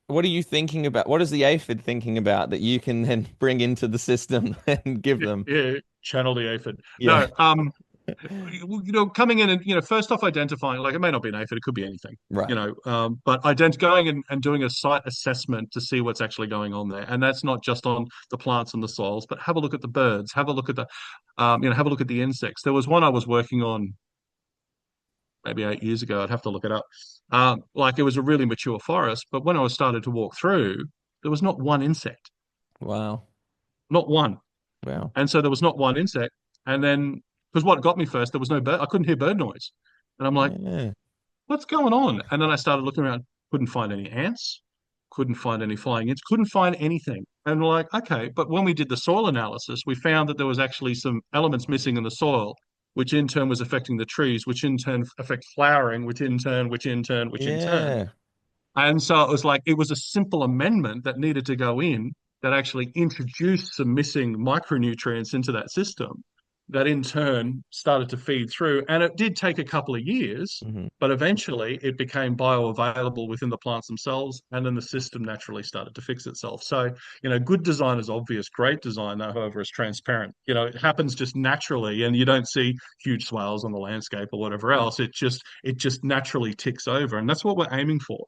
what are you thinking about? What is the aphid thinking about that you can then bring into the system and give Yeah, them? yeah, channel the aphid. Yeah. No, coming in and first off identifying, like, it may not be an aphid, it could be anything, Right. but going and doing a site assessment to see what's actually going on there, and that's not just on the plants and the soils, but have a look at the birds, have a look at the have a look at the insects. There was one I was working on maybe 8 years ago. I'd have to look it up. Like, it was a really mature forest, but when I was started to walk through, there was not one insect, Wow. not one. Wow. And so there was not one insect. And then, because what got me first, there was no bird. I couldn't hear bird noise. And I'm like, Yeah. what's going on? And then I started looking around, couldn't find any ants, couldn't find any flying ants, couldn't find anything. And we're like, okay. But when we did the soil analysis, we found that there was actually some elements missing in the soil, which in turn was affecting the trees, which in turn affect flowering, which in turn. Yeah. And so it was like, it was a simple amendment that needed to go in that actually introduced some missing micronutrients into that system that in turn started to feed through. And it did take a couple of years, Hmm. but eventually it became bioavailable within the plants themselves. And then the system naturally started to fix itself. So, good design is obvious. Great design, however, is transparent. It happens just naturally, and you don't see huge swales on the landscape or whatever else. It just naturally ticks over. And that's what we're aiming for.